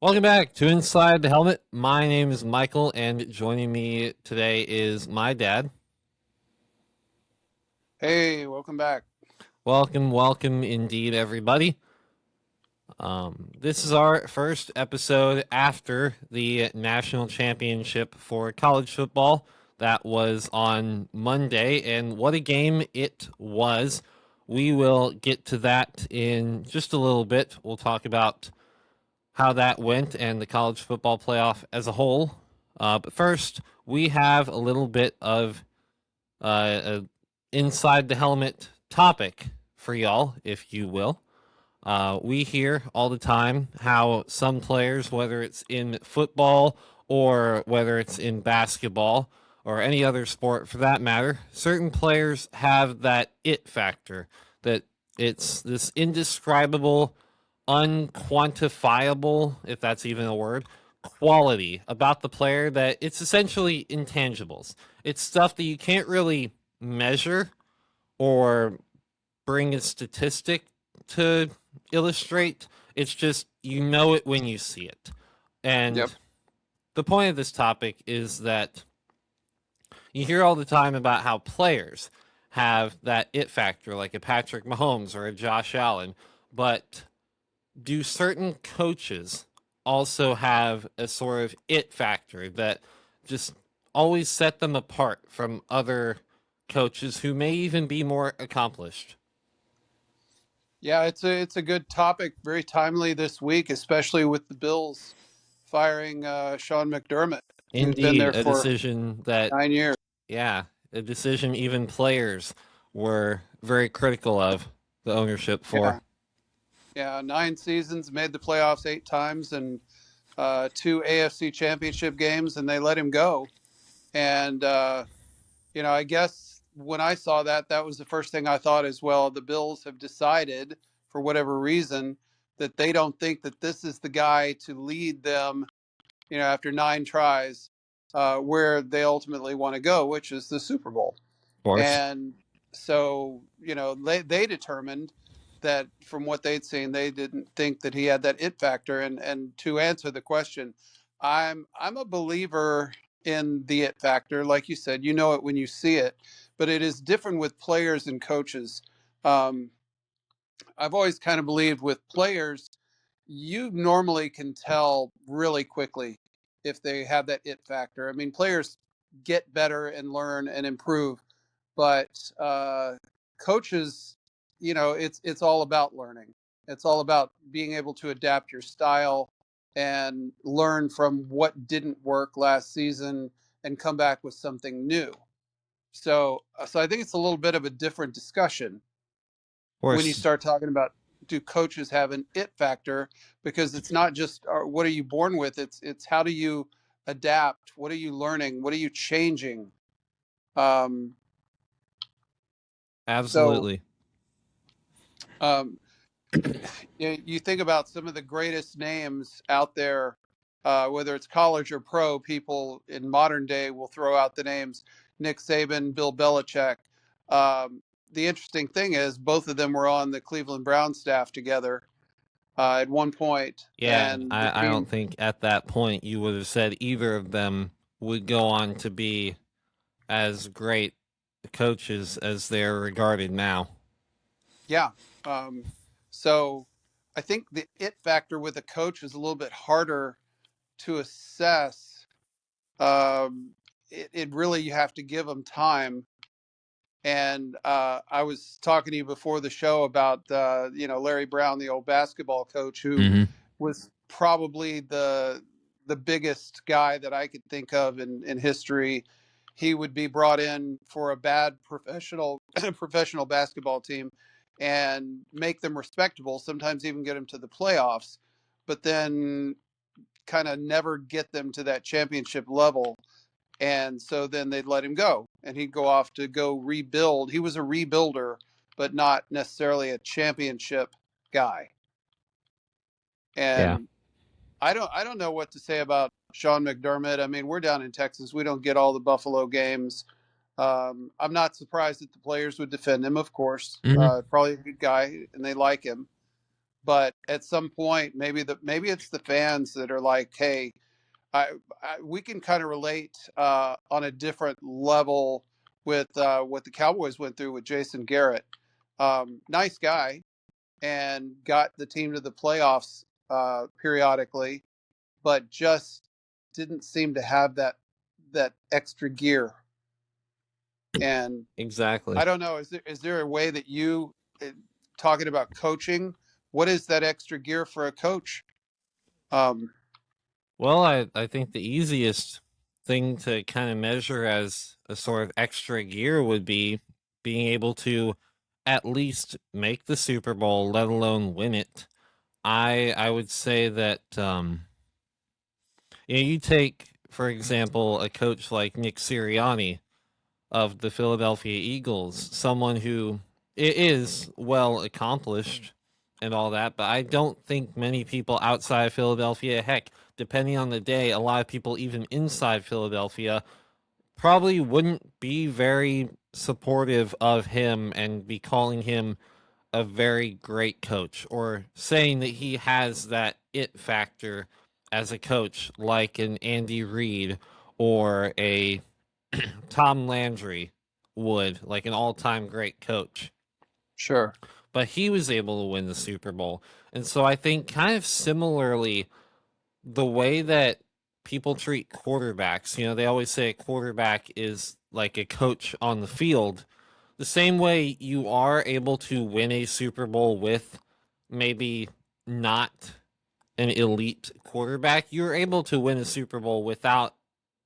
Welcome back to Inside the Helmet. My name is Michael, and joining me today is my dad. Hey, welcome back. Welcome indeed, everybody. This is our first episode after the national championship for college football. That was on Monday, and what a game it was. We will get to that in just a little bit. We'll talk about how that went and the college football playoff as a whole. But first, we have a little bit of a inside the helmet topic for y'all, if you will. We hear all the time how some players, whether it's in football or whether it's in basketball or any other sport for that matter, certain players have that it factor, that it's this indescribable, unquantifiable, if that's even a word, quality about the player that it's essentially intangibles. It's stuff that you can't really measure or bring a statistic to illustrate. It's just you know it when you see it. Yep. And the point of this topic is that you hear all the time about how players have that it factor, like a Patrick Mahomes or a Josh Allen, but do certain coaches also have a sort of it factor that just always set them apart from other coaches who may even be more accomplished? Yeah, it's a good topic, very timely this week, especially with the Bills firing Sean McDermott, who's been Indeed, there a for decision that, 9 years. yeah, a decision even players were very critical of the ownership for. Yeah, yeah, 9 seasons, made the playoffs 8 times, and two AFC Championship games, and they let him go. And I guess when I saw that, that was the first thing I thought as well. The Bills have decided, for whatever reason, that they don't think that this is the guy to lead them after 9 tries, where they ultimately want to go, which is the Super Bowl. Of course. And so, they determined that from what they'd seen, they didn't think that he had that it factor. And to answer the question, I'm a believer in the it factor. Like you said, you know it when you see it, but it is different with players and coaches. Um, I've always kind of believed with players, you normally can tell really quickly if they have that it factor. I mean, players get better and learn and improve, but coaches, it's all about learning. It's all about being able to adapt your style and learn from what didn't work last season and come back with something new. So I think it's a little bit of a different discussion Of when you course. start talking about, do coaches have an it factor, because it's not just what are you born with, it's how do you adapt, what are you learning, what are you changing. um, so Absolutely. um, you think about some of the greatest names out there, whether it's college or pro. People in modern day will throw out the names Nick Saban, Bill Belichick. um, the interesting thing is both of them were on the Cleveland Brown staff together at one point, Yeah, and I don't between think at that point you would have said either of them would go on to be as great coaches as they're regarded now. yeah. um, so I think the it factor with a coach is a little bit harder to assess. It really, you have to give them time. And I was talking to you before the show about Larry Brown, the old basketball coach, who Mm-hmm. was probably the biggest guy that I could think of in history. He would be brought in for a bad professional professional basketball team and make them respectable, sometimes even get them to the playoffs, but then kind of never get them to that championship level. And so then they'd let him go and he'd go off to go rebuild. He was a rebuilder, but not necessarily a championship guy. Yeah. And I don't know what to say about Sean McDermott. I mean, we're down in Texas. We don't get all the Buffalo games. I'm not surprised that the players would defend him, of course. Mm-hmm. Probably a good guy and they like him. but at some point, maybe it's the fans that are like, hey, we can kind of relate on a different level with what the Cowboys went through with Jason Garrett. Nice guy, and got the team to the playoffs periodically, but just didn't seem to have that extra gear. And Exactly. I don't know, is there a way that you talking about coaching? What is that extra gear for a coach? Um, Well, I think the easiest thing to kind of measure as a sort of extra gear would be being able to at least make the Super Bowl, let alone win it. I would say that you take, for example, a coach like Nick Sirianni of the Philadelphia Eagles, someone who is well accomplished and all that, but I don't think many people outside of Philadelphia, heck, depending on the day, a lot of people even inside Philadelphia probably wouldn't be very supportive of him and be calling him a very great coach or saying that he has that it factor as a coach, like an Andy Reid or a Tom Landry would, like an all time great coach. sure. But he was able to win the Super Bowl. And so I think, kind of similarly, the way that people treat quarterbacks, they always say a quarterback is like a coach on the field. The same way you are able to win a Super Bowl with maybe not an elite quarterback, you're able to win a Super Bowl without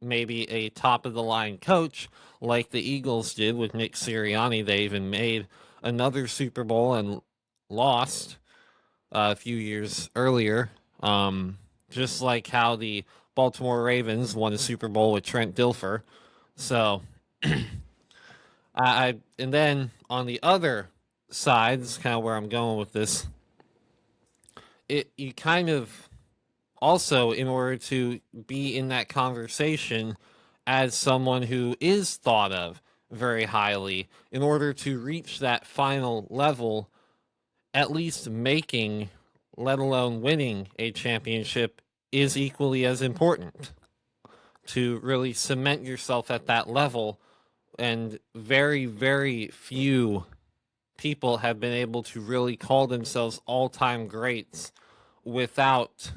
maybe a top of the line coach like the Eagles did with Nick Sirianni. They even made another Super Bowl and lost a few years earlier. Just like how the Baltimore Ravens won a Super Bowl with Trent Dilfer. So, and then on the other side, this is kind of where I'm going with this. You kind of also, in order to be in that conversation as someone who is thought of very highly, in order to reach that final level, at least making, let alone winning a championship, is equally as important to really cement yourself at that level. And very, very few people have been able to really call themselves all time greats without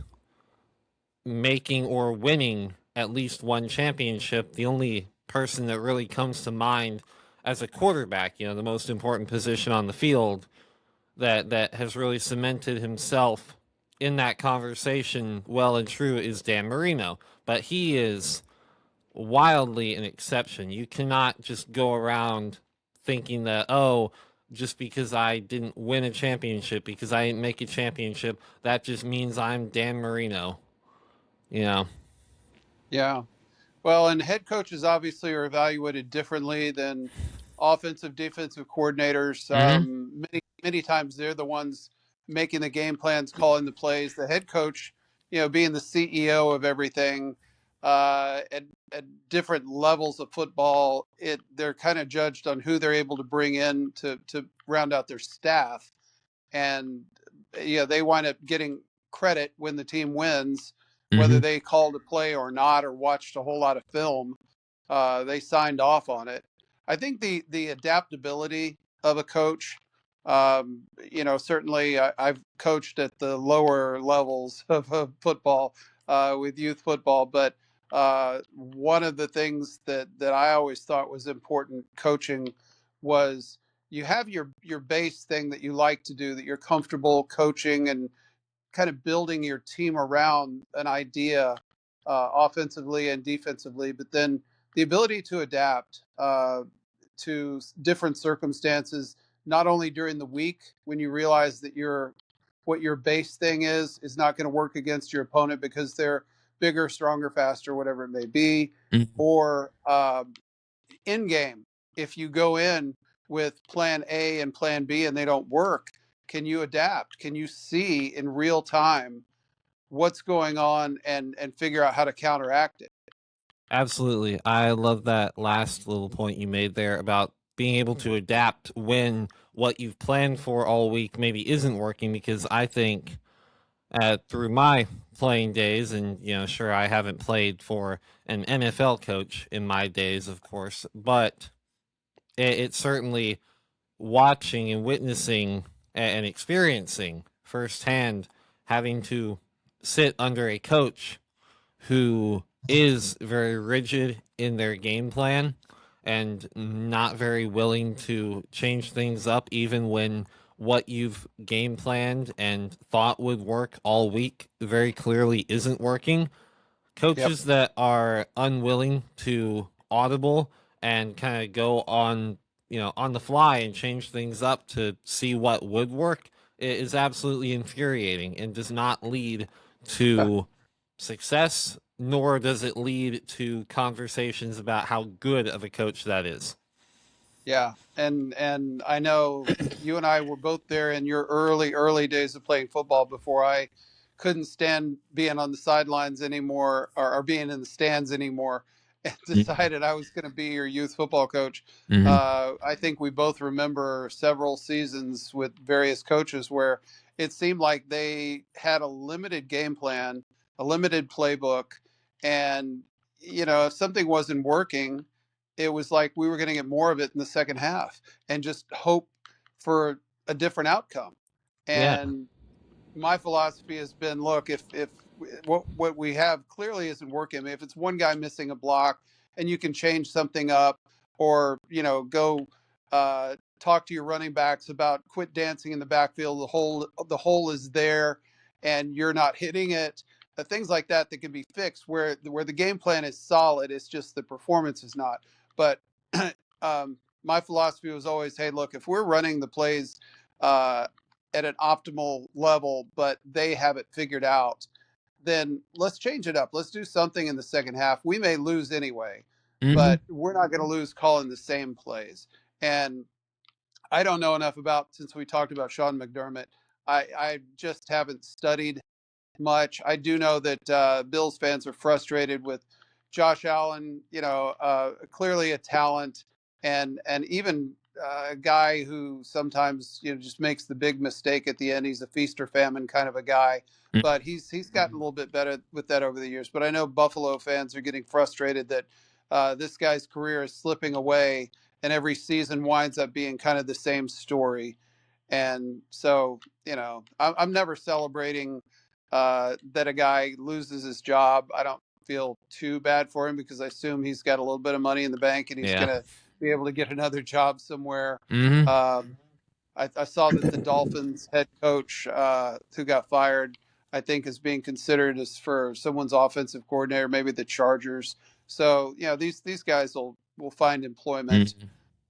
making or winning at least one championship. The only person that really comes to mind as a quarterback, the most important position on the field, that has really cemented himself in that conversation well and true, is Dan Marino. But he is wildly an exception. You cannot just go around thinking that, oh, just because I didn't win a championship, because I didn't make a championship, that just means I'm Dan Marino. You know, Yeah. Well, and head coaches obviously are evaluated differently than offensive, defensive coordinators. hmm Many times they're the ones making the game plans, calling the plays. The head coach, being the CEO of everything, at different levels of football, they're kind of judged on who they're able to bring in to round out their staff, and they wind up getting credit when the team wins, whether hmm they called a play or not, or watched a whole lot of film. They signed off on it. I think the adaptability of a coach. Certainly I've coached at the lower levels of football with youth football, but one of the things that I always thought was important coaching was you have your base thing that you like to do, that you're comfortable coaching and kind of building your team around an idea, offensively and defensively, but then the ability to adapt to different circumstances, not only during the week when you realize that what your base thing is not going to work against your opponent because they're bigger, stronger, faster, whatever it may be, or in game. If you go in with plan A and plan B and they don't work, can you adapt? Can you see in real time what's going on and figure out how to counteract it? Absolutely. I love that last little point you made there about being able to adapt when what you've planned for all week maybe isn't working. Because I think through my playing days, and sure, I haven't played for an NFL coach in my days, of course, but it's certainly watching and witnessing and experiencing firsthand having to sit under a coach who is very rigid in their game plan and not very willing to change things up, even when what you've game planned and thought would work all week very clearly isn't working. Yep. Coaches that are unwilling to audible and kind of go on, on the fly and change things up to see what would work is absolutely infuriating and does not lead to success, nor does it lead to conversations about how good of a coach that is. Yeah, and I know you and I were both there in your early days of playing football before I couldn't stand being on the sidelines anymore, or being in the stands anymore, and decided I was going to be your youth football coach. Mm-hmm. I think we both remember several seasons with various coaches where it seemed like they had a limited game plan, a limited playbook, and if something wasn't working, it was like we were going to get more of it in the second half and just hope for a different outcome. Yeah. And my philosophy has been, look, if what we have clearly isn't working, I mean, if it's one guy missing a block and you can change something up, or go talk to your running backs about quit dancing in the backfield, the hole is there and you're not hitting it, things like that that can be fixed, where the game plan is solid, it's just the performance is not. But my philosophy was always, hey, look, if we're running the plays at an optimal level, but they have it figured out, then let's change it up. Let's do something in the second half. We may lose anyway, Mm-hmm. but we're not going to lose calling the same plays. And I don't know enough about, since we talked about Sean McDermott, I just haven't studied much. I do know that Bills fans are frustrated with Josh Allen. Clearly a talent, and even a guy who sometimes just makes the big mistake at the end. He's a feast or famine kind of a guy, but he's gotten a little bit better with that over the years. But I know Buffalo fans are getting frustrated that this guy's career is slipping away, and every season winds up being kind of the same story. And so, I'm never celebrating that a guy loses his job. I don't feel too bad for him because I assume he's got a little bit of money in the bank and he's Yeah. going to be able to get another job somewhere. Mm-hmm. I saw that the Dolphins head coach who got fired, I think, is being considered as for someone's offensive coordinator, maybe the Chargers. So these guys will find employment.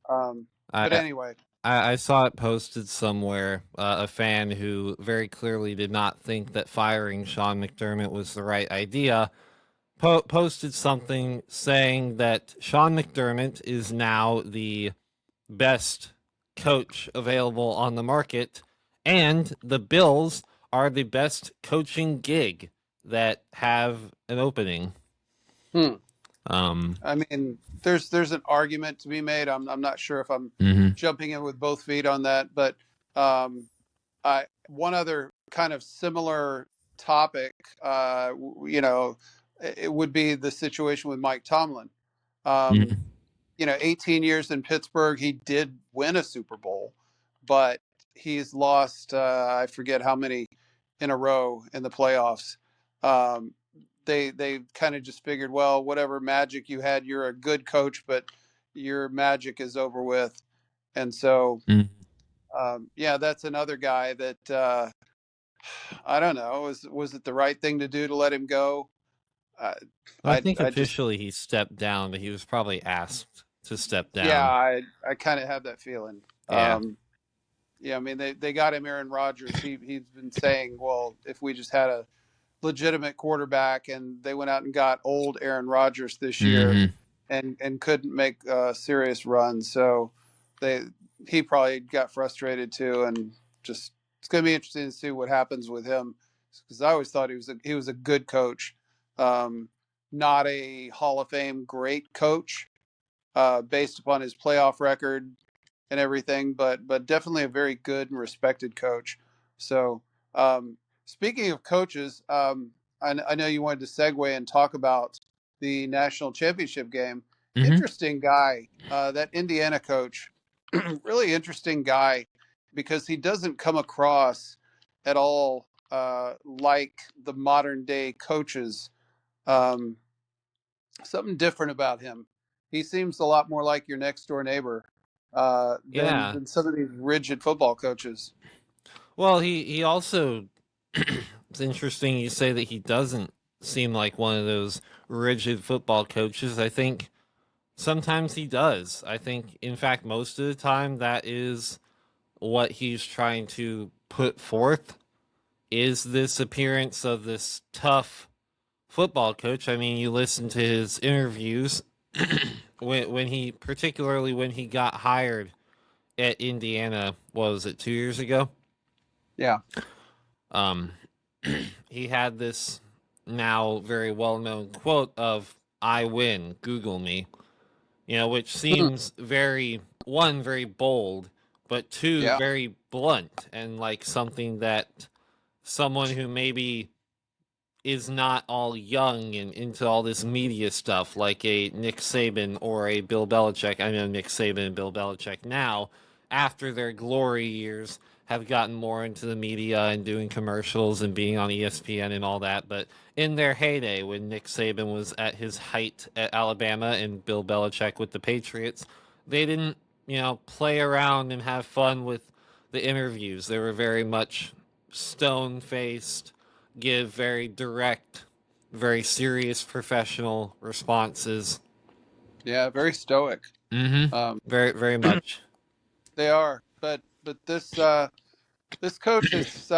Mm-hmm. But I, anyway, I saw it posted somewhere. A fan who very clearly did not think that firing Sean McDermott was the right idea posted something saying that Sean McDermott is now the best coach available on the market, and the Bills are the best coaching gig that have an opening. hmm. Um, I mean, there's an argument to be made. I'm not sure if I'm mhm. jumping in with both feet on that, but um, I one other kind of similar topic, it would be the situation with Mike Tomlin. Um, Mhm. 18 years in Pittsburgh, he did win a Super Bowl, but he's lost I forget how many in a row in the playoffs. Um, they kind of just figured, well, whatever magic you had, you're a good coach, but your magic is over with. And so, Mhm. yeah, that's another guy that I don't know. Was it the right thing to do to let him go? Uh, I I think I just officially he stepped down, but he was probably asked to step yeah, down. I kind of have that feeling. Yeah. Yeah, I mean they got him Aaron Rodgers. He's been saying, well, if we just had a legitimate quarterback, and they went out and got old Aaron Rodgers this year, Hmm. and couldn't make a serious run, so they he probably got frustrated too, and just it's going to be interesting to see what happens with him, because I always thought he was a good coach, not a Hall of Fame great coach, based upon his playoff record and everything, but definitely a very good and respected coach. So, speaking of coaches, I know you wanted to segue and talk about the national championship game. Hmm. Interesting guy, that Indiana coach. Really interesting guy because he doesn't come across at all like the modern day coaches. Um, Something different about him. He seems a lot more like your next door neighbor Yeah. than some of these rigid football coaches. Well, he also it's interesting you say that he doesn't seem like one of those rigid football coaches. I think sometimes he does. I think in fact most of the time that is what he's trying to put forth is this appearance of this tough football coach. I mean, you listen to his interviews when he particularly when he got hired at Indiana, what was it, 2 years ago? Yeah. Um, he had this now very well known quote of "I win, Google me," which seems very one very bold, but two Yeah. very blunt and like something that someone who maybe is not all young and into all this media stuff like a Nick Saban or a Bill Belichick. I know Nick Saban and Bill Belichick now, after their glory years, have gotten more into the media and doing commercials and being on ESPN and all that. But in their heyday, when Nick Saban was at his height at Alabama and Bill Belichick with the Patriots, they didn't, play around and have fun with the interviews. They were very much stone faced, give very direct, very serious professional responses. Yeah. Very stoic. Mm-hmm. Um, Very, very much. they are, but this coach is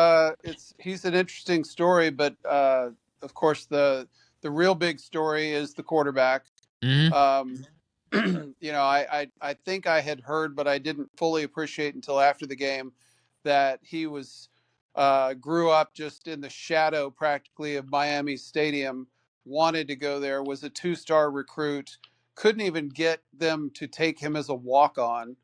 it's he's an interesting story, but of course the real big story is the quarterback. Mm-hmm. Um, I think I had heard, but I didn't fully appreciate until after the game that he was grew up just in the shadow practically of Miami Stadium, wanted to go there, was a two-star recruit, couldn't even get them to take him as a walk-on.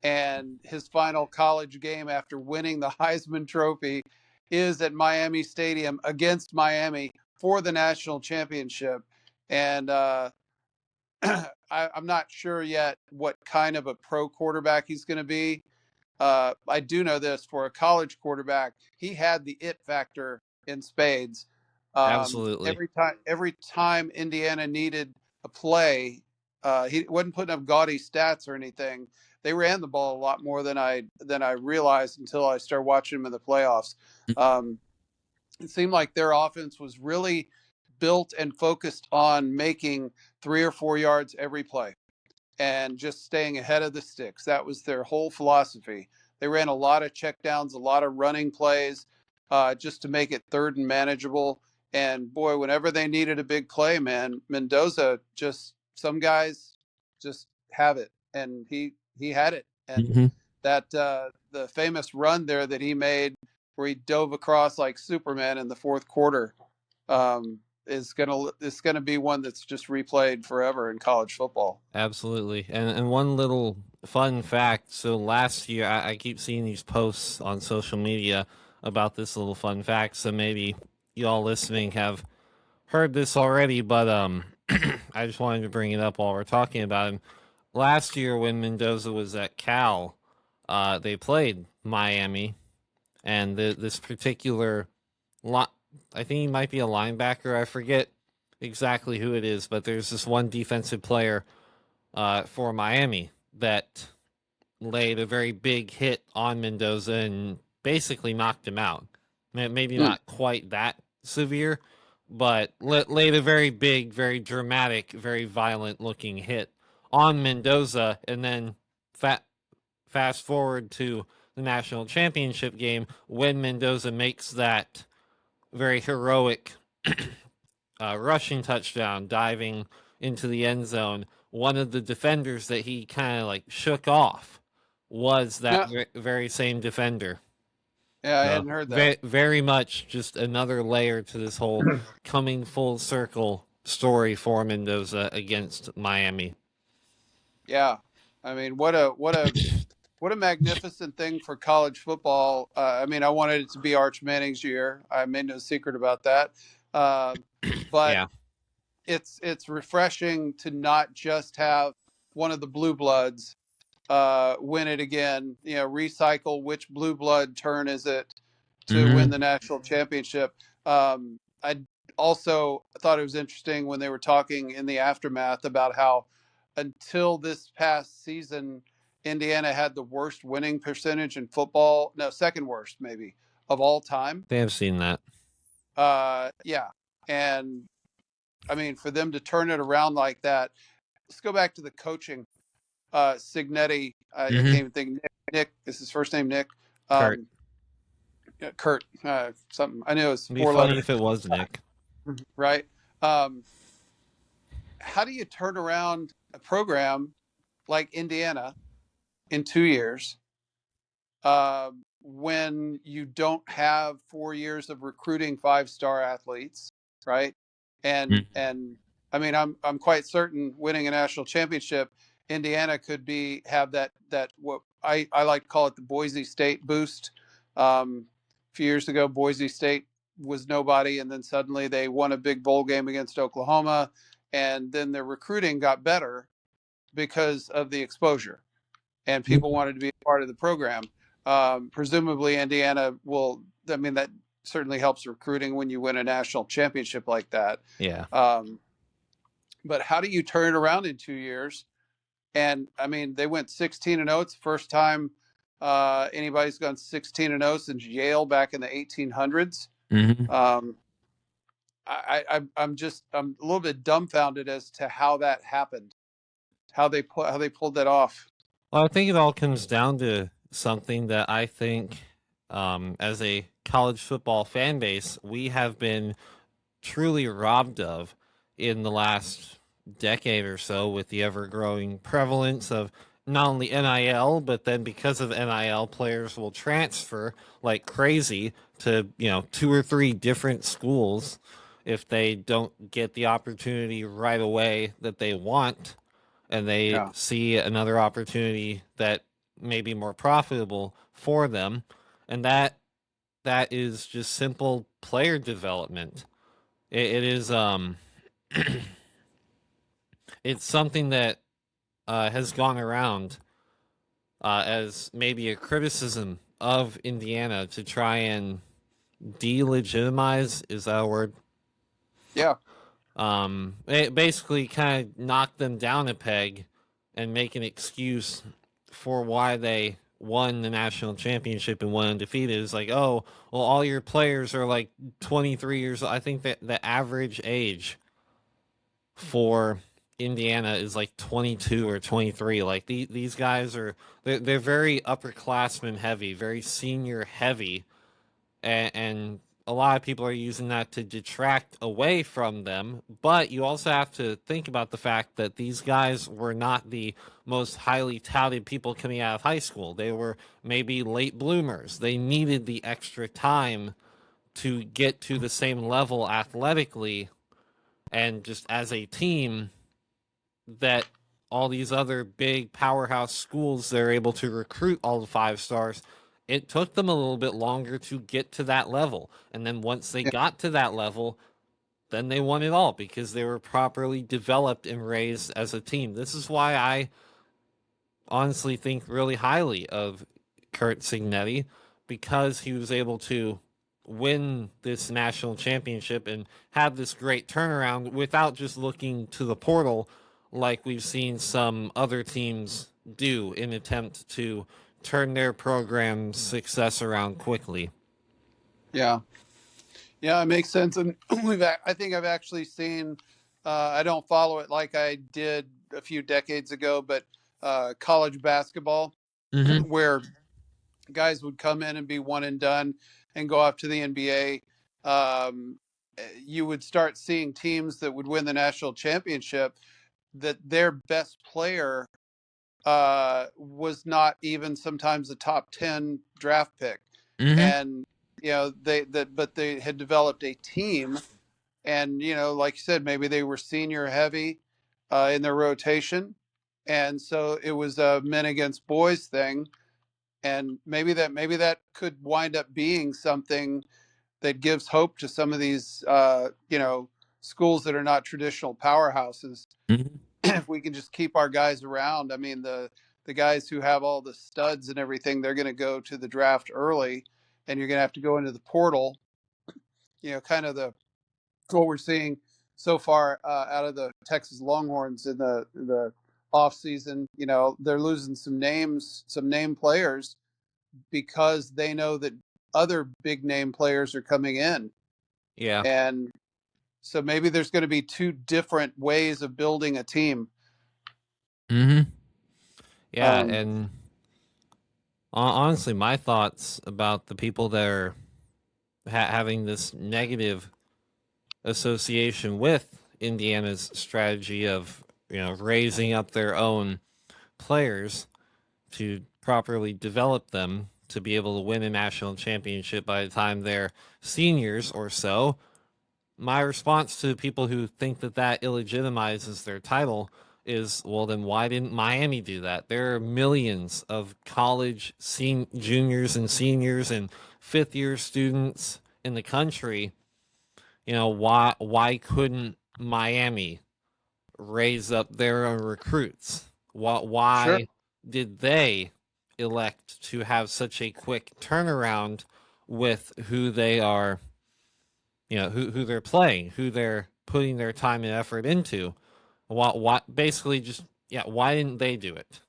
And his final college game after winning the Heisman Trophy is at Miami Stadium against Miami for the national championship. And I'm not sure yet what kind of a pro quarterback he's going to be. I do know this for a college quarterback, he had the it factor in spades. Absolutely. Every time Indiana needed a play, he wasn't putting up gaudy stats or anything. They ran the ball a lot more than I realized until I started watching them in the playoffs. Um, it seemed like their offense was really built and focused on making 3 or 4 yards every play and just staying ahead of the sticks. That was their whole philosophy. They ran a lot of checkdowns, a lot of running plays, just to make it third and manageable. And boy, whenever they needed a big play, man, Mendoza just some guys just have it, and he had it. And Mm-hmm. that the famous run there that he made, where he dove across like Superman in the fourth quarter, um, is gonna be one that's just replayed forever in college football. Absolutely. And one little fun fact. So last year, I keep seeing these posts on social media about this little fun fact. So maybe y'all listening have heard this already, but I just wanted to bring it up while we're talking about him. Last year, when Mendoza was at Cal, they played Miami, and this particular lot, I think he might be a linebacker. I forget exactly who it is, but there's this one defensive player for Miami that laid a very big hit on Mendoza and basically knocked him out. Maybe Hmm. not quite that severe, but laid a very big, very dramatic, very violent looking hit on Mendoza. And then fast forward to the national championship game when Mendoza makes that very heroic rushing touchdown, diving into the end zone. One of the defenders that he kind of like shook off was that Yeah, very same defender. yeah, I So hadn't heard that. very much just another layer to this whole coming full circle story for Mendoza against Miami. Yeah, I mean, what a magnificent thing for college football. I mean, I wanted it to be Arch Manning's year. I made no secret about that. Uh, but Yeah. it's refreshing to not just have one of the blue bloods win it again. You know, recycle which blue blood turn is it to win Hmm. the national championship. I also thought it was interesting when they were talking in the aftermath about how until this past season, Indiana had the worst winning percentage in football. No, second worst maybe of all time. They have seen that. Yeah, and I mean for them to turn it around like that. Let's go back to the coaching. Signetti, I can't Hmm. even think. Nick is his first name. Nick. Kurt. Um, Kurt. Something. I knew it was It'd be four funny letters. if it was Nick. Right. Um, how do you turn around a program like Indiana in 2 years when you don't have 4 years of recruiting five-star athletes, right? And I mean, I'm quite certain winning a national championship, Indiana could be have that what I like to call it the Boise State boost. A few years ago, Boise State was nobody, and then suddenly they won a big bowl game against Oklahoma, and then their recruiting got better because of the exposure and people wanted to be a part of the program. Presumably, Indiana will. I mean, that certainly helps recruiting when you win a national championship like that. Yeah. Um, but how do you turn it around in 2 years? And I mean, they went 16-0. It's the first time anybody's gone 16-0 since Yale back in the 1800s. Hmm. Um, I'm a little bit dumbfounded as to how that happened, how they pulled that off. Well, I think it all comes down to something that I think, as a college football fan base, we have been truly robbed of in the last decade or so with the ever growing prevalence of not only NIL, but then because of NIL, players will transfer like crazy to, two or three different schools if they don't get the opportunity right away that they want and they Yeah, see another opportunity that may be more profitable for them. And that is just simple player development. It is it's something that has gone around as maybe a criticism of Indiana to try and delegitimize, is that a word? yeah, It basically kind of knock them down a peg and make an excuse for why they won the national championship and went undefeated. It's like, oh, well, all your players are like 23 years old. I think that the average age for Indiana is like 22 or 23. Like these guys are they're very upperclassmen heavy, very senior heavy, and a lot of people are using that to detract away from them. But you also have to think about the fact that these guys were not the most highly touted people coming out of high school. They were maybe late bloomers. They needed the extra time to get to the same level athletically and just as a team that all these other big powerhouse schools they're able to recruit all the five stars. It took them a little bit longer to get to that level. And then once they yeah, got to that level, then they won it all because they were properly developed and raised as a team. This is why I honestly think really highly of Kurt Signetti because he was able to win this national championship and have this great turnaround without just looking to the portal like we've seen some other teams do in attempt to turn their program's success around quickly. yeah. Yeah, it makes sense. And I think I've actually seen, I don't follow it like I did a few decades ago, but college basketball, Mm-hmm. where guys would come in and be one and done and go off to the NBA. You would start seeing teams that would win the national championship that their best player was not even sometimes the top 10 draft pick. Mm-hmm. And, but they had developed a team and like you said, maybe they were senior heavy in their rotation, and so it was a men against boys thing, and maybe that could wind up being something that gives hope to some of these schools that are not traditional powerhouses. Mhm. If we can just keep our guys around, I mean the guys who have all the studs and everything, they're going to go to the draft early, and you're going to have to go into the portal. Kind of the what we're seeing so far out of the Texas Longhorns in the off season. They're losing some names, some name players, because they know that other big name players are coming in, Yeah. and so maybe there's going to be two different ways of building a team. Hmm. Yeah, Um, and honestly, my thoughts about the people that are having this negative association with Indiana's strategy of raising up their own players to properly develop them to be able to win a national championship by the time they're seniors or so. My response to people who think that that illegitimizes their title is, well, then why didn't Miami do that? There are millions of college juniors and seniors and fifth year students in the country. Why couldn't Miami raise up their own recruits? sure. Why did they elect to have such a quick turnaround with who they are, who they're playing, who they're putting their time and effort into? What basically just, yeah, why didn't they do it?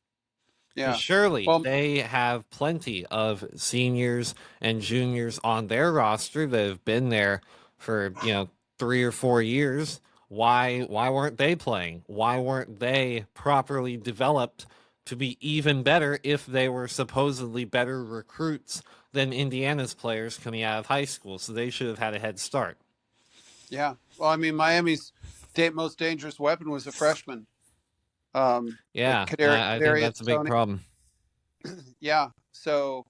Because Yeah. surely Well, they have plenty of seniors and juniors on their roster that have been there for 3 or 4 years. Why weren't they playing? Why weren't they properly developed to be even better if they were supposedly better recruits than Indiana's players coming out of high school? So they should have had a head start. yeah. Well, I mean, Miami's most dangerous weapon was a freshman, Yeah, I think Kadarius that's a big Toney. problem. Yeah. So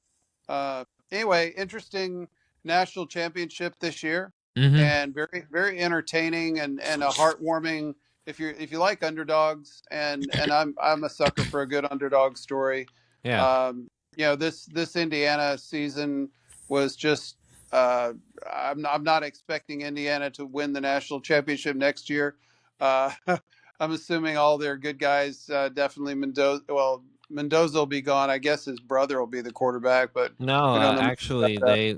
uh, anyway, interesting national championship this year, Hmm. and very very entertaining and a heartwarming. If you like underdogs, and I'm a sucker for a good underdog story. Yeah. This Indiana season was just. Uh, I'm not expecting Indiana to win the national championship next year. Uh, I'm assuming all their good guys, definitely Mendoza. Well, Mendoza will be gone. I guess his brother will be the quarterback, but No, we don't know much actually, about they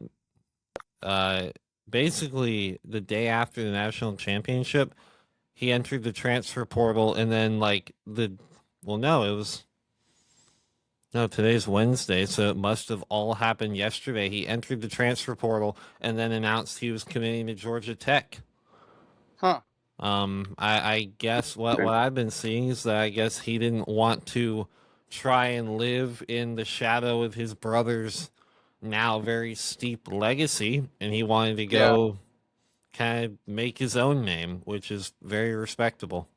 uh, basically the day after the national championship, he entered the transfer portal, and then well, no, it was no, today's Wednesday, so it must have all happened yesterday. He entered the transfer portal and then announced he was committing to Georgia Tech. that. Huh. I guess what I've been seeing is that I guess he didn't want to try and live in the shadow of his brother's now very steep legacy, and he wanted to Yeah. go kind of make his own name, which is very respectable.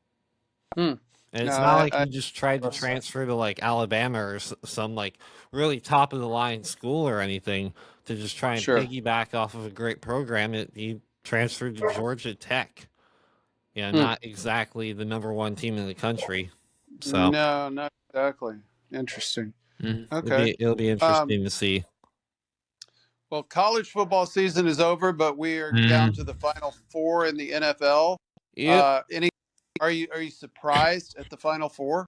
Hmm. And No, it's not like I he just tried to trust that. transfer to like Alabama or some like really top of the line school or anything to just try and Sure. piggyback off of a great program. He transferred to Georgia Tech. Hmm. Not exactly the number one team in the country. So No, not exactly. Interesting. it'll Okay. be Um, interesting to see. well, college football season is over, but we are down to Mhm. the final four in the NFL. Yep. Any? Are you surprised at the final four?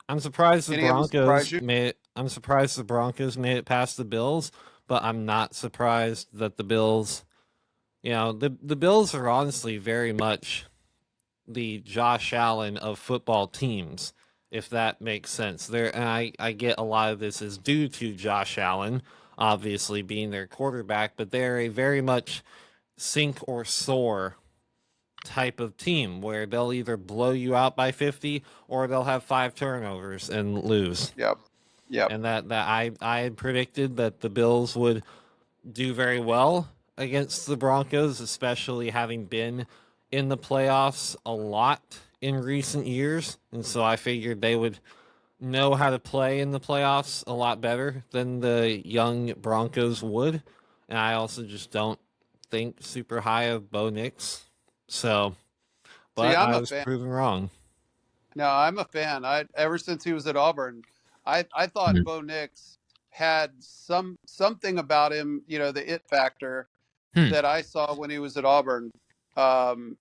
I'm surprised the Any of them surprise Broncos you? made it. I'm surprised the Broncos made it past the Bills, but I'm not surprised that the Bills. The Bills are honestly very much the Josh Allen of football teams, if that makes sense. And I get a lot of this is due to Josh Allen, obviously being their quarterback, but they're a very much sink or soar type of team where they'll either blow you out by 50 or they'll have 5 turnovers and lose. Yep. Yep. And that I had predicted that the Bills would do very well against the Broncos, especially having been in the playoffs a lot in recent years. And so I figured they would know how to play in the playoffs a lot better than the young Broncos would. And I also just don't think super high of Bo Nix. So, See, but I'm I a was fan. proven wrong. No, I'm a fan. I ever since he was at Auburn, I thought Mhm. Bo Nix had something about him, the it factor Hmm. that I saw when he was at Auburn. Um,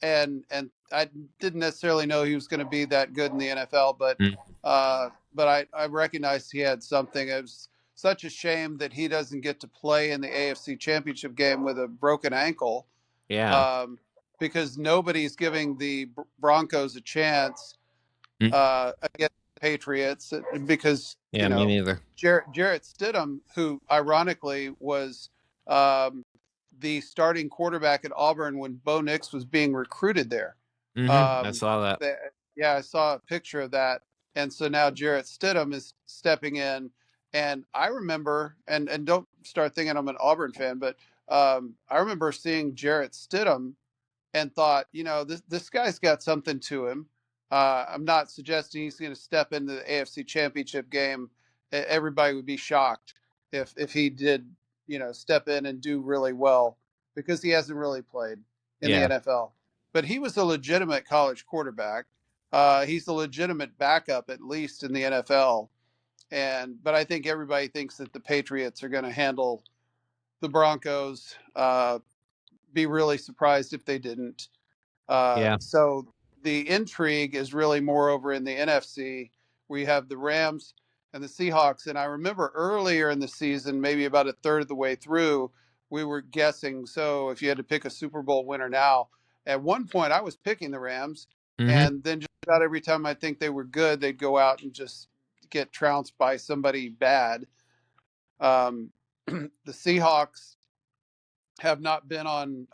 and I didn't necessarily know he was going to be that good in the NFL, Mm. but I recognized he had something. It was such a shame that he doesn't get to play in the AFC Championship game with a broken ankle, Yeah. um, because nobody's giving the Broncos a chance Mm. against the Patriots because Yeah, me neither. Jarrett Stidham, who ironically was um, the starting quarterback at Auburn when Bo Nix was being recruited there. I Um, saw that. yeah, I saw a picture of that, and so now Jarrett Stidham is stepping in, and I remember, and don't start thinking I'm an Auburn fan, but I remember seeing Jarrett Stidham and thought, this guy's got something to him. I'm not suggesting he's going to step into the AFC Championship game. Everybody would be shocked if he did, step in and do really well because he hasn't really played in the Yeah. NFL. But he was a legitimate college quarterback. He's a legitimate backup, at least in the NFL. But I think everybody thinks that the Patriots are going to handle the Broncos. Be really surprised if they didn't. Yeah. So the intrigue is really more over in the NFC. We have the Rams and the Seahawks. And I remember earlier in the season, maybe about a third of the way through, we were guessing. So if you had to pick a Super Bowl winner now, at one point I was picking the Rams. Mhm. And then just about every time I think they were good, they'd go out and just get trounced by somebody bad. The Seahawks have not been on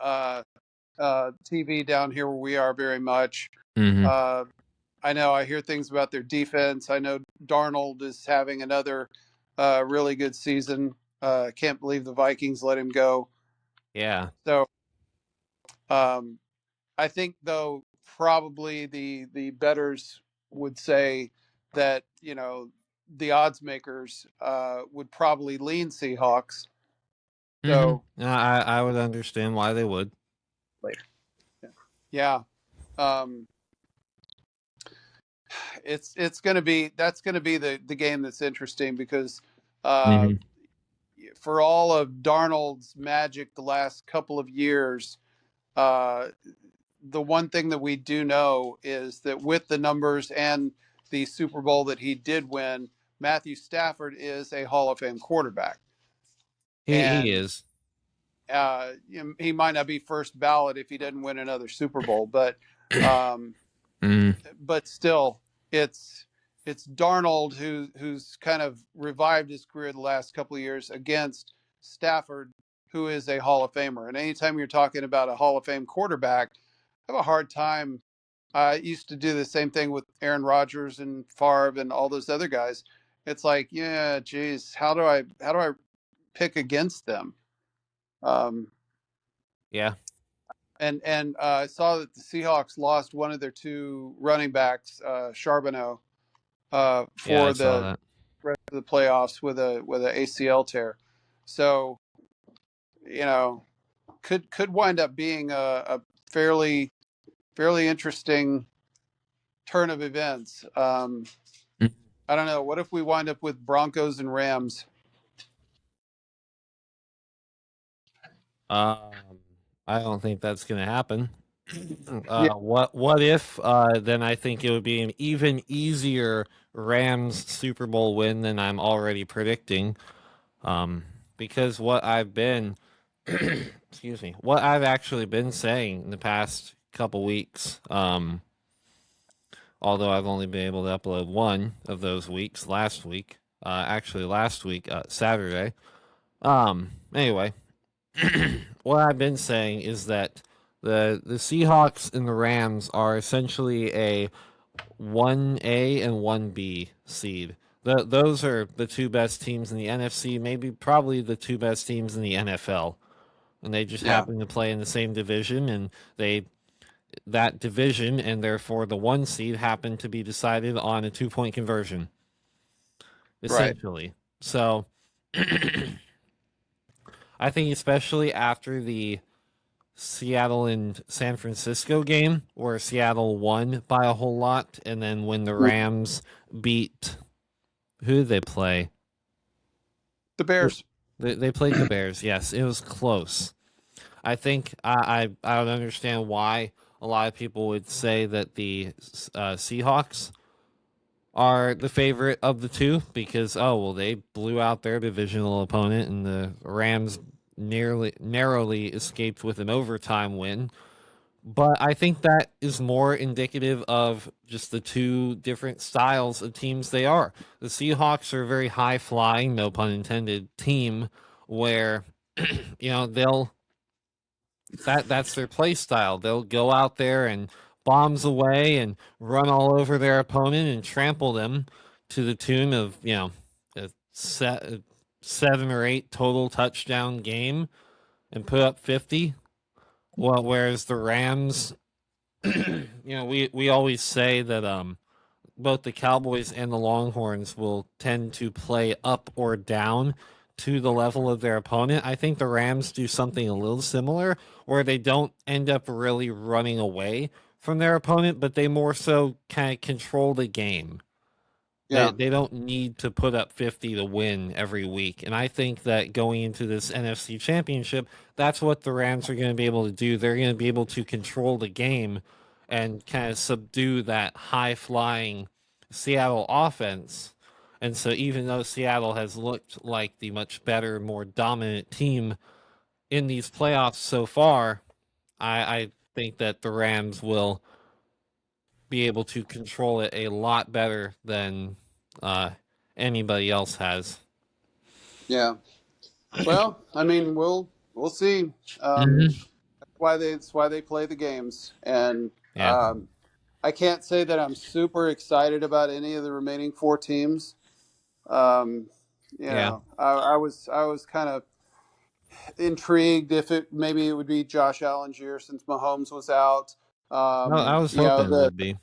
TV down here where we are very much. Mhm. Uh, I know I hear things about their defense. I know Darnold is having another really good season. Can't believe the Vikings let him go. Yeah. So um, I think, though, probably the betters would say that the odds makers would probably lean Seahawks. So I would understand why they would. later, yeah. Um, it's going to be that's going to be the game that's interesting because uh, Mhm. for all of Darnold's magic the last couple of years, uh, the one thing that we do know is that with the numbers and the Super Bowl that he did win, Matthew Stafford is a Hall of Fame quarterback, He and is. he might not be first ballot if he doesn't win another Super Bowl, um, Mhm. but still, it's it's Darnold who's kind of revived his career the last couple of years against Stafford, who is a Hall of Famer. And anytime you're talking about a Hall of Fame quarterback, I have a hard time. I used to do the same thing with Aaron Rodgers and Favre and all those other guys. It's like, yeah, geez, how do I pick against them? Um, Yeah. and I saw that the Seahawks lost one of their two running backs, Charbonneau, Yeah, I for saw the that. rest of the playoffs with a ACL tear. So you know, could wind up being a fairly interesting turn of events. I don't know. What if we wind up with Broncos and Rams? Um, I don't think that's gonna happen. Yeah, What if then I think it would be an even easier Rams Super Bowl win than I'm already predicting. Because what I've been excuse me, what I've actually been saying in the past couple weeks, although I've only been able to upload one of those weeks last week, last week, Saturday. Anyway, what I've been saying is that the Seahawks and the Rams are essentially a 1A and 1B seed. Those are the two best teams in the NFC, maybe probably the two best teams in the NFL. And they just yeah, happen to play in the same division, and they that division and therefore the one seed happened to be decided on a 2 point conversion, right. essentially. So I think especially after the Seattle and San Francisco game where Seattle won by a whole lot, and then when the Mm. Rams beat, who did they play? The Bears. They played the Bears. Yes, it was close. I think I would understand why a lot of people would say that the Seahawks are the favorite of the two because they blew out their divisional opponent and the Rams narrowly escaped with an overtime win. But I think that is more indicative of just the two different styles of teams they are. The Seahawks are a very high flying, no pun intended, team where they'll that's their play style. They'll go out there and bombs away and run all over their opponent and trample them to the tune of a 7 or 8 total touchdown game and put up 50. Well, whereas the Rams, we always say that both the Cowboys and the Longhorns will tend to play up or down to the level of their opponent. I think the Rams do something a little similar where they don't end up really running away from their opponent, but they more so kind of control the game. Yeah. They don't need to put up 50 to win every week. And I think that going into this NFC Championship, that's what the Rams are going to be able to do. They're going to be able to control the game and kind of subdue that high-flying Seattle offense. And so even though Seattle has looked like the much better, more dominant team in these playoffs so far, I think that the Rams will be able to control it a lot better than anybody else has. Yeah. Well, I mean, we'll see. That's why they play the games, and Yeah. I can't say that I'm super excited about any of the remaining 4 teams. Um, Yeah. I was kind of intrigued if maybe it would be Josh Allen's year since Mahomes was out. No, I was hoping it would be.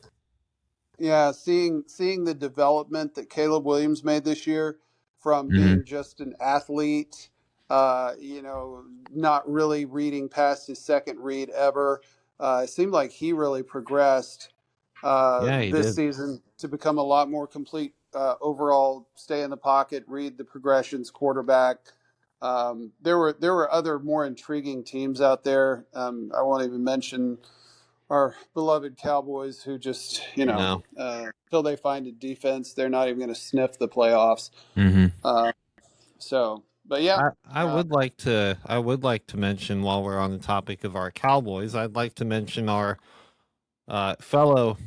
Seeing the development that Caleb Williams made this year from being just an athlete, not really reading past his second read ever. It seemed like he really progressed He this did. season to become a lot more complete overall, stay in the pocket, read the progressions, quarterback. There were other more intriguing teams out there. I won't even mention our beloved Cowboys, who just No. until they find a defense, they're not even going to sniff the playoffs. But yeah, I would like to mention while we're on the topic of our Cowboys, I'd like to mention our fellow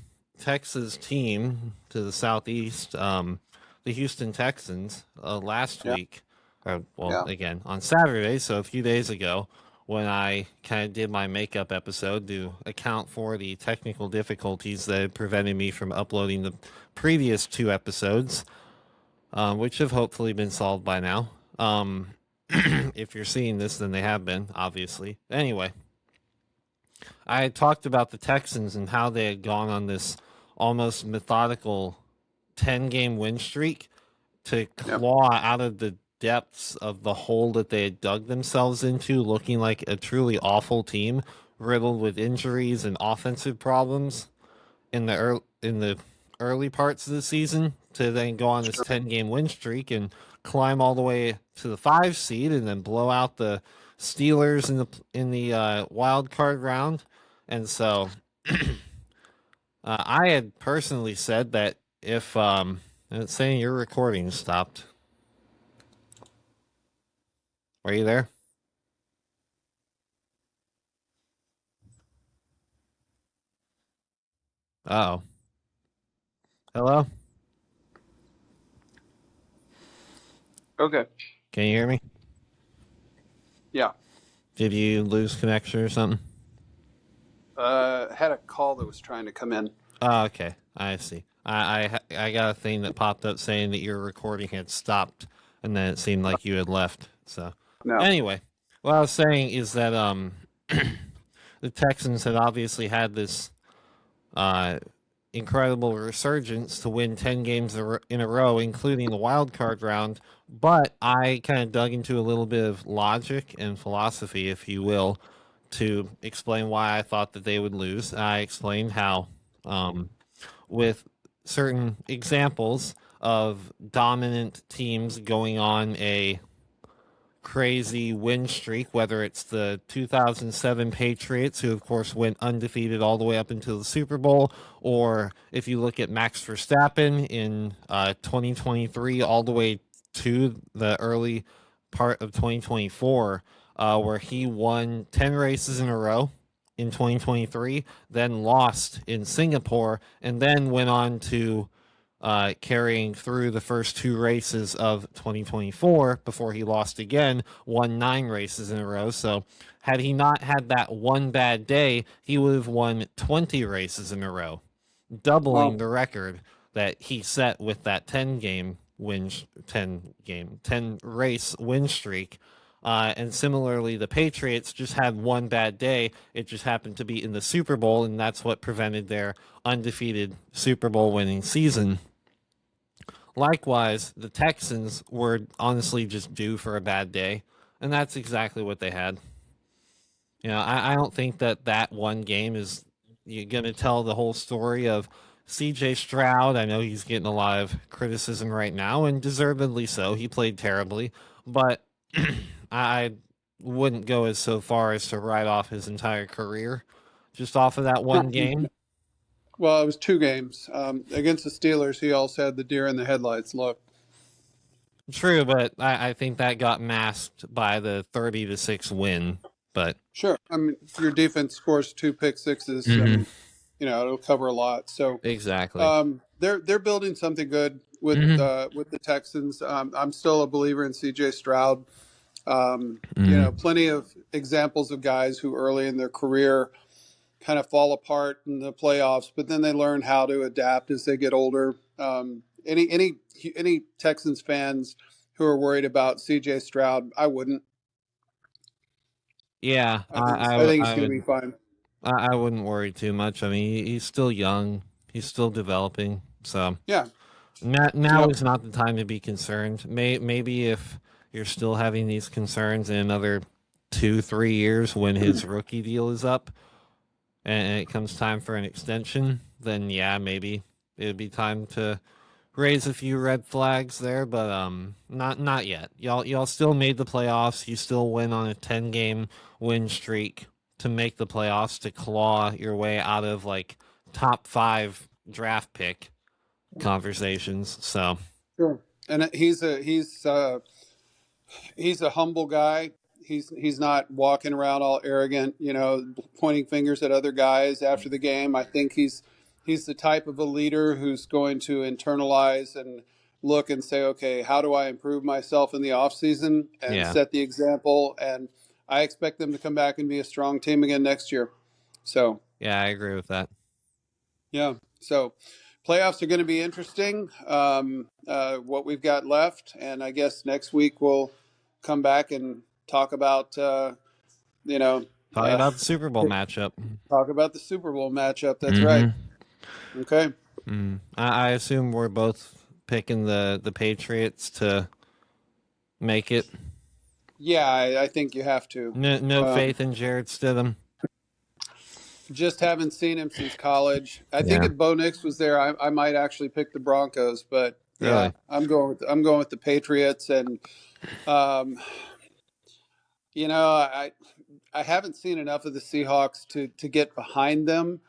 Texas team to the southeast, the Houston Texans, last week. Again, on Saturday, so a few days ago, when I kind of did my makeup episode to account for the technical difficulties that had prevented me from uploading the previous 2 episodes, which have hopefully been solved by now. If you're seeing this, then they have been, obviously. Anyway, I had talked about the Texans and how they had gone on this almost methodical 10-game win streak to claw out of the depths of the hole that they had dug themselves into, looking like a truly awful team, riddled with injuries and offensive problems in the early parts of the season, to then go on this 10-game win streak and climb all the way to the 5 seed and then blow out the Steelers in the wild card round. And so I had personally said that if it's saying your recording stopped. Are you there? Uh-oh. Hello? Okay. Can you hear me? Yeah. Did you lose connection or something? Had a call that was trying to come in. Oh, okay. I see. I got a thing that popped up saying that your recording had stopped, and then it seemed like you had left. So Anyway, what I was saying is that the Texans had obviously had this incredible resurgence to win 10 games in a row, including the wild card round. But I kind of dug into a little bit of logic and philosophy, if you will, to explain why I thought that they would lose. I explained how, um, with certain examples of dominant teams going on a crazy win streak, whether it's the 2007 Patriots, who of course went undefeated all the way up until the Super Bowl, or if you look at Max Verstappen in 2023 all the way to the early part of 2024, where he won 10 races in a row in 2023, then lost in Singapore, and then went on to carrying through the first two races of 2024 before he lost again, won 9 races in a row. So, had he not had that one bad day, he would have won 20 races in a row, doubling Well, the record that he set with that 10 race win streak. And similarly, the Patriots just had one bad day. It just happened to be in the Super Bowl, and that's what prevented their undefeated Super Bowl winning season. Likewise, the Texans were honestly just due for a bad day, and that's exactly what they had. I don't think that one game is you're going to tell the whole story of CJ Stroud. I know he's getting a lot of criticism right now, and deservedly so. He played terribly, but I wouldn't go as so far as to write off his entire career just off of that one game. well, it was 2 games against the Steelers. He also had the deer in the headlights look. True, but I think that got masked by the 30-6 win. But Sure, I mean your defense scores 2 pick sixes. I Mhm. mean, it'll cover a lot. So Exactly. they're building something good Hmm. with the Texans. I'm still a believer in C.J. Stroud. Hmm. Plenty of examples of guys who early in their career kind of fall apart in the playoffs, but then they learn how to adapt as they get older. Any Texans fans who are worried about C.J. Stroud, I wouldn't. Yeah, I think he's I going to be would fine. I wouldn't worry too much. I mean, he's still young. He's still developing. So Yeah. now Yep. is not the time to be concerned. Maybe if you're still having these concerns in another 2-3 years when his rookie deal is up and it comes time for an extension, then yeah, maybe it'd be time to raise a few red flags there, but not yet. Y'all still made the playoffs. You still went on a 10-game win streak to make the playoffs to claw your way out of like top 5 draft pick conversations. So, Sure. And he's a humble guy. He's not walking around all arrogant, pointing fingers at other guys after the game. I think he's the type of a leader who's going to internalize and look and say, okay, how do I improve myself in the off season and yeah. set the example? And I expect them to come back and be a strong team again next year. So Yeah, I agree with that. yeah. So playoffs are going to be interesting. What we've got left, and I guess next week we'll come back and talk about you know Talking uh, about the Super Bowl matchup. talk about the Super Bowl matchup. That's right. Mhm. Okay. I assume we're both picking the Patriots to make it. Yeah, I think you have to. No Um, faith in Jared Stidham. just haven't seen him since college. I think Yeah. if Bo Nix was there, I might actually pick the Broncos. But yeah, Really? I'm going with the Patriots, and um, I haven't seen enough of the Seahawks to get behind them.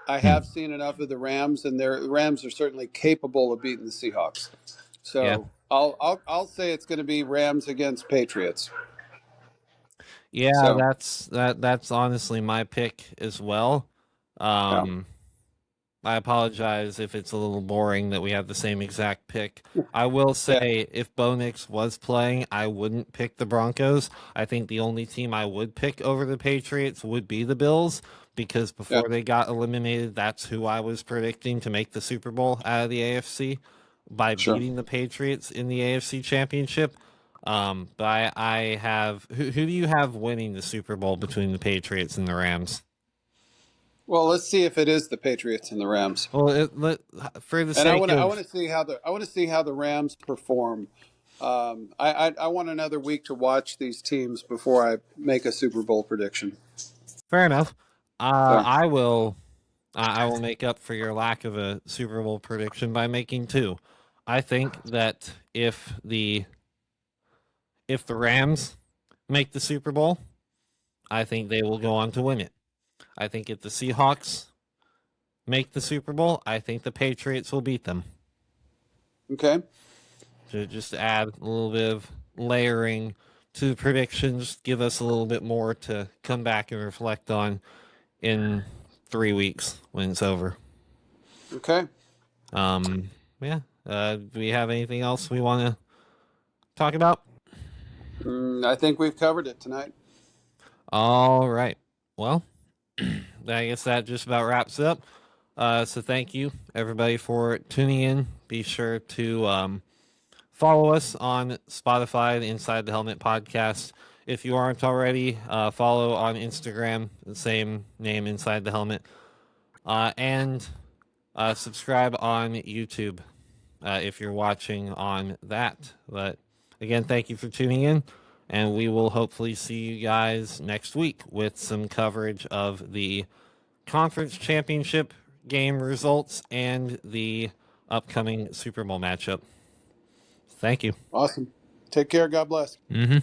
I have seen enough of the Rams, and the Rams are certainly capable of beating the Seahawks. Yeah. So I'll say it's going to be Rams against Patriots. Yeah, So that's honestly my pick as well. yeah, Um I apologize if it's a little boring that we have the same exact pick. I will yeah, say if Bo Nix was playing, I wouldn't pick the Broncos. I think the only team I would pick over the Patriots would be the Bills because yeah, before they got eliminated, that's who I was predicting to make the Super Bowl out of the AFC by sure. beating the Patriots in the AFC Championship. But I have who do you have winning the Super Bowl between the Patriots and the Rams? Well, let's see if it is the Patriots and the Rams. Well, for the And I sake want to I of want to see how the Rams perform. I want another week to watch these teams before I make a Super Bowl prediction. Fair enough. So, I will. I will make up for your lack of a Super Bowl prediction by making two. I think that if the Rams make the Super Bowl, I think they will go on to win it. I think if the Seahawks make the Super Bowl, I think the Patriots will beat them. okay. To just add a little bit of layering to the predictions, give us a little bit more to come back and reflect on in 3 weeks when it's over. Okay. Yeah. Do we have anything else we want to talk about? I think we've covered it tonight. All right. Well, I guess that just about wraps it up. So thank you everybody for tuning in. Be sure to follow us on Spotify, the Inside the Helmet podcast. If you aren't already, follow on Instagram, the same name, Inside the Helmet, and subscribe on YouTube if you're watching on that. But again, thank you for tuning in, and we will hopefully see you guys next week with some coverage of the conference championship game results and the upcoming Super Bowl matchup. Thank you. Awesome. Take care. God bless. Mm-hmm.